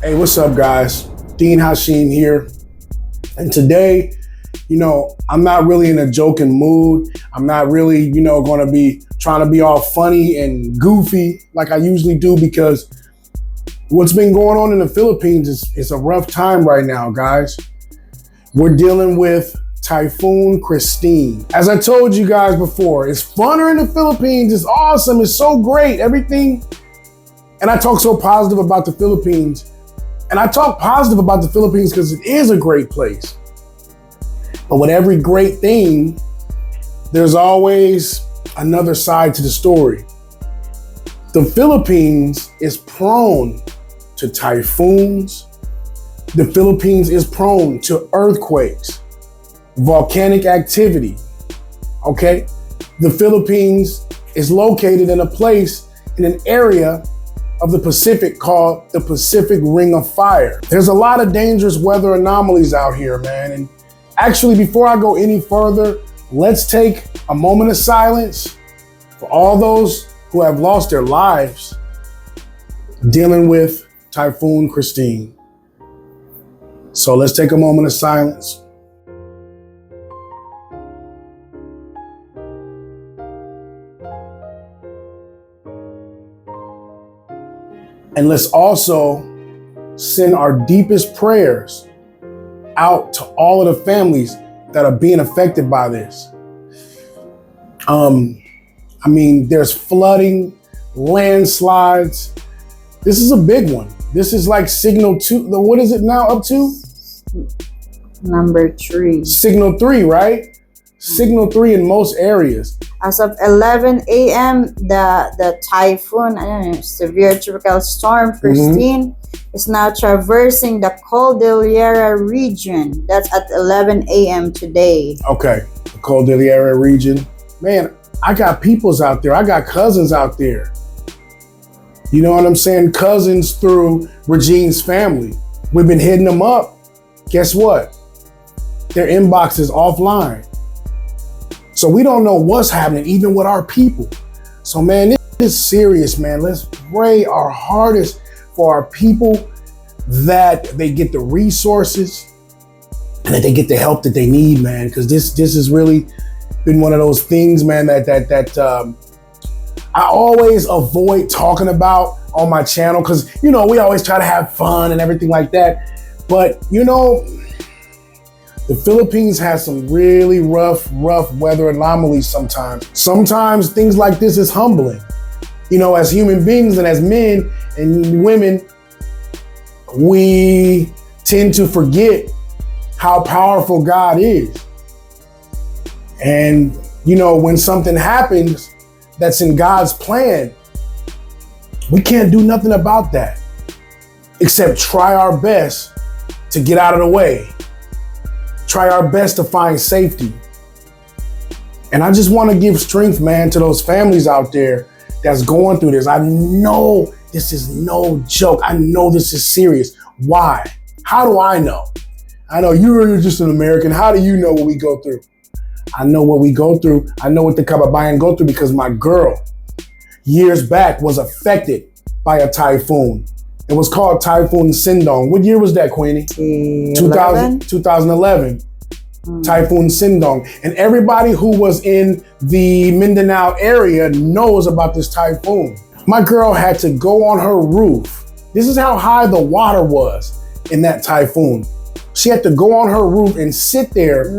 Hey, what's up, guys? Dean Hashim here. And today, I'm not really in a joking mood. I'm not really, going to be trying to be all funny and goofy like I usually do, because what's been going on in the Philippines is a rough time right now, guys. We're dealing with Typhoon Kristine. As I told you guys before, it's funner in the Philippines. It's awesome. It's so great. Everything. And I talk so positive about the Philippines. And I talk positive about the Philippines because it is a great place. But with every great thing, there's always another side to the story. The Philippines is prone to typhoons. The Philippines is prone to earthquakes, volcanic activity, okay? The Philippines is located in an area of the Pacific called the Pacific Ring of Fire. There's a lot of dangerous weather anomalies out here, man. And actually, before I go any further, let's take a moment of silence for all those who have lost their lives dealing with Typhoon Kristine. So let's take a moment of silence. And let's also send our deepest prayers out to all of the families that are being affected by this. There's flooding, landslides. This is a big one. This is like signal 2. What is it now up to? Number 3. Signal 3, right? Signal 3 in most areas. As of 11 a.m., the typhoon, severe tropical storm Kristine, is now traversing the Cordillera region. That's at 11 a.m. today. Okay, the Cordillera region. Man, I got peoples out there. I got cousins out there. You know what I'm saying? Cousins through Regine's family. We've been hitting them up. Guess what? Their inbox is offline. So we don't know what's happening, even with our people. So man, this is serious, man. Let's pray our hardest for our people, that they get the resources and that they get the help that they need, man. Because this has really been one of those things, man, that I always avoid talking about on my channel, because we always try to have fun and everything like that. But the Philippines has some really rough weather anomalies sometimes. Sometimes things like this is humbling. As human beings and as men and women, we tend to forget how powerful God is. And, when something happens that's in God's plan, we can't do nothing about that except try our best to get out of the way. Try our best to find safety. And I just want to give strength, man, to those families out there that's going through this. I know this is no joke. I know this is serious. Why? How do I know? I know you're just an American. How do you know what we go through? I know what we go through. I know what the Kababayan go through, because my girl, years back, was affected by a typhoon. It was called Typhoon Kristine. What year was that, Queenie? 2011. Typhoon Kristine. And everybody who was in the Mindanao area knows about this typhoon. My girl had to go on her roof. This is how high the water was in that typhoon. She had to go on her roof and sit there.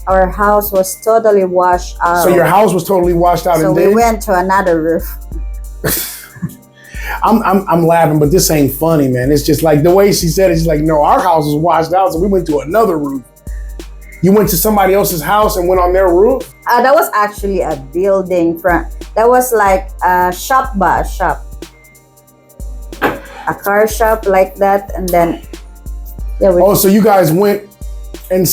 Our house was totally washed out. So your house was totally washed out. So we went to another roof. I'm laughing, but this ain't funny, man. It's just like the way she said it. She's like, no, our house was washed out, so we went to another roof. You went to somebody else's house and went on their roof? That was actually a building front. That was like a shop. A car shop like that, and then so you guys went and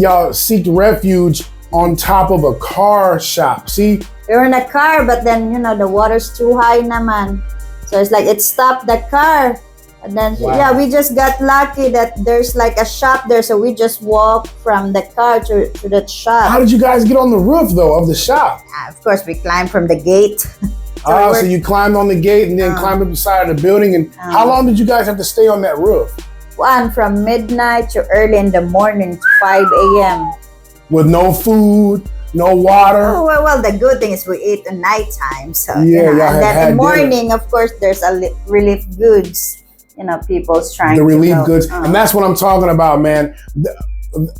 y'all seeked refuge on top of a car shop. See? We were in a car, but then the water's too high naman. So it's like it stopped the car. And then we just got lucky that there's like a shop there, so we just walked from the car to that shop. How did you guys get on the roof though of the shop? Of course, we climbed from the gate. So you climbed on the gate and then climbed up the side of the building. And how long did you guys have to stay on that roof? From midnight to early in the morning to 5 a.m. With no food, no water. Oh, well, the good thing is we eat at nighttime. So, yeah, and then in the morning, of course, there's relief goods. People's trying the relief to goods. And that's what I'm talking about, man.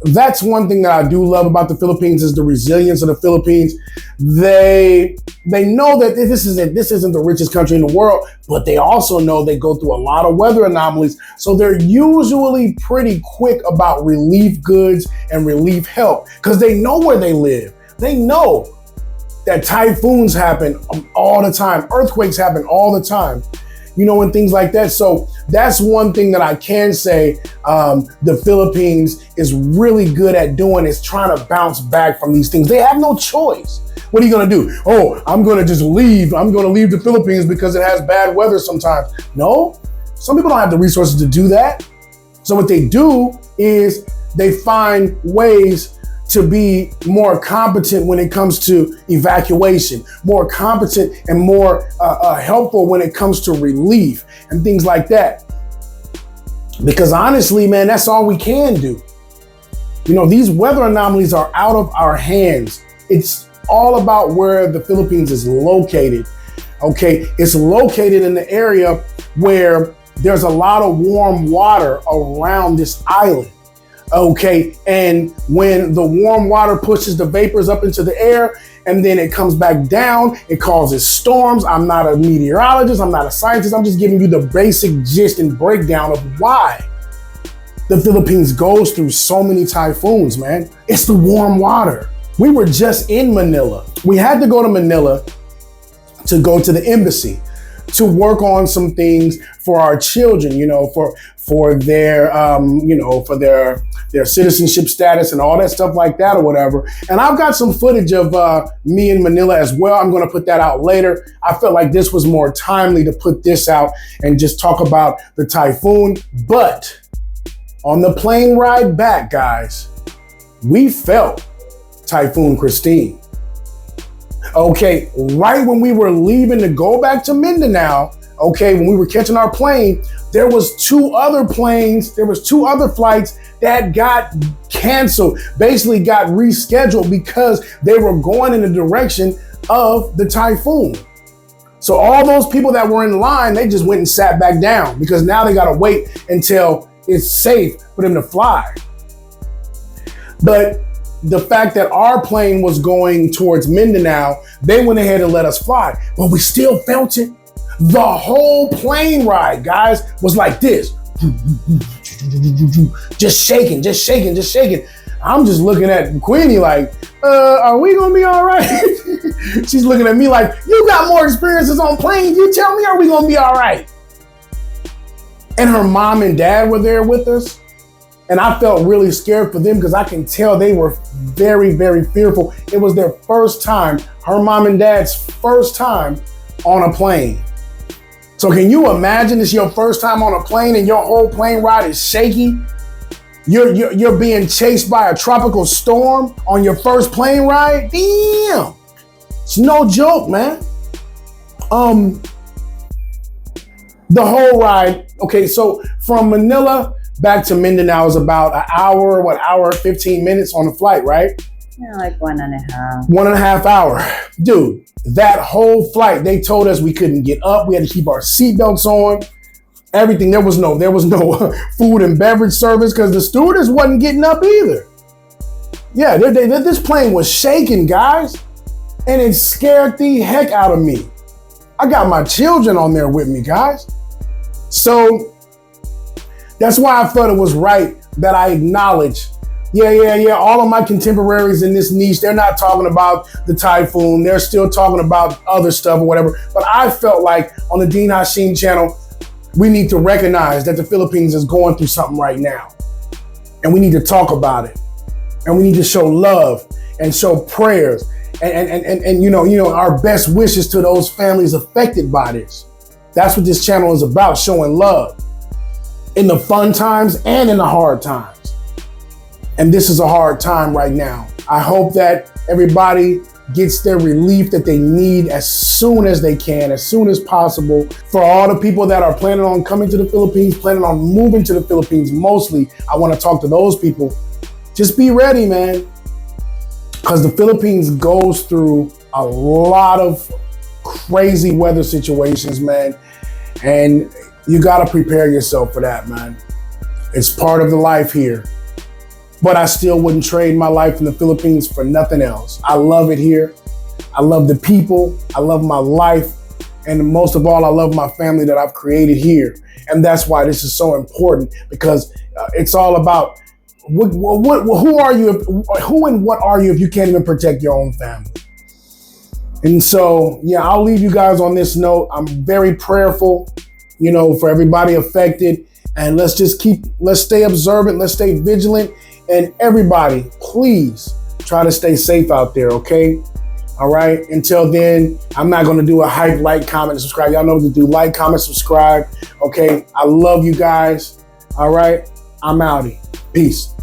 That's one thing that I do love about the Philippines is the resilience of the Philippines. They know that this isn't the richest country in the world, but they also know they go through a lot of weather anomalies. So they're usually pretty quick about relief goods and relief help because they know where they live. They know that typhoons happen all the time. Earthquakes happen all the time. And things like that. So that's one thing that I can say the Philippines is really good at doing is trying to bounce back from these things. They have no choice. What are you going to do? Oh, I'm going to just leave. I'm going to leave the Philippines because it has bad weather sometimes. No, some people don't have the resources to do that. So what they do is they find ways to be more competent when it comes to evacuation, more competent and more helpful when it comes to relief and things like that. Because honestly, man, that's all we can do. These weather anomalies are out of our hands. It's all about where the Philippines is located. Okay, it's located in the area where there's a lot of warm water around this island. Okay, and when the warm water pushes the vapors up into the air and then it comes back down, it causes storms. I'm not a meteorologist, I'm not a scientist, I'm just giving you the basic gist and breakdown of why the Philippines goes through so many typhoons, man. It's the warm water. We were just in Manila. We had to go to Manila to go to the embassy to work on some things for our children, for their, for their citizenship status and all that stuff like that or whatever. And I've got some footage of me in Manila as well. I'm going to put that out later. I felt like this was more timely to put this out and just talk about the typhoon. But on the plane ride back, guys, we felt Typhoon Kristine. Okay, right when we were leaving to go back to Mindanao, okay, when we were catching our plane, there was two other flights that got canceled, basically got rescheduled because they were going in the direction of the typhoon. So all those people that were in line, they just went and sat back down because now they got to wait until it's safe for them to fly. But the fact that our plane was going towards Mindanao, they went ahead and let us fly, but we still felt it. The whole plane ride, guys, was like this. Just shaking. I'm just looking at Queenie like, are we gonna be all right? She's looking at me like, you got more experiences on planes. You tell me, are we gonna be all right? And her mom and dad were there with us. And I felt really scared for them because I can tell they were very, very fearful. It was their first time, her mom and dad's first time on a plane. So can you imagine it's your first time on a plane and your whole plane ride is shaky? You're being chased by a tropical storm on your first plane ride? Damn, it's no joke, man. The whole ride, okay, so from Manila back to Mindanao is about an hour, 15 minutes on the flight, right? Yeah, like 1.5. 1.5 hour. Dude, that whole flight, they told us we couldn't get up. We had to keep our seatbelts on. Everything. There was no food and beverage service because the stewardess wasn't getting up either. Yeah, this plane was shaking, guys. And it scared the heck out of me. I got my children on there with me, guys. So that's why I felt it was right that I acknowledge, all of my contemporaries in this niche, they're not talking about the typhoon. They're still talking about other stuff or whatever. But I felt like on the Dean Hashim channel, we need to recognize that the Philippines is going through something right now. And we need to talk about it. And we need to show love and show prayers and our best wishes to those families affected by this. That's what this channel is about, showing love in the fun times and in the hard times. And this is a hard time right now. I hope that everybody gets their relief that they need as soon as they can, as soon as possible. For all the people that are planning on coming to the Philippines, planning on moving to the Philippines, mostly, I want to talk to those people. Just be ready, man. Because the Philippines goes through a lot of crazy weather situations, man. And you got to prepare yourself for that, man. It's part of the life here. But I still wouldn't trade my life in the Philippines for nothing else. I love it here. I love the people. I love my life. And most of all, I love my family that I've created here. And that's why this is so important, because it's all about who are you? Who and what are you if you can't even protect your own family? And so, yeah, I'll leave you guys on this note. I'm very prayerful, for everybody affected. And let's stay observant. Let's stay vigilant. And everybody, please try to stay safe out there, okay? All right. Until then, I'm not going to do a hype, like, comment, and subscribe. Y'all know what to do. Like, comment, subscribe. Okay. I love you guys. All right. I'm outie. Peace.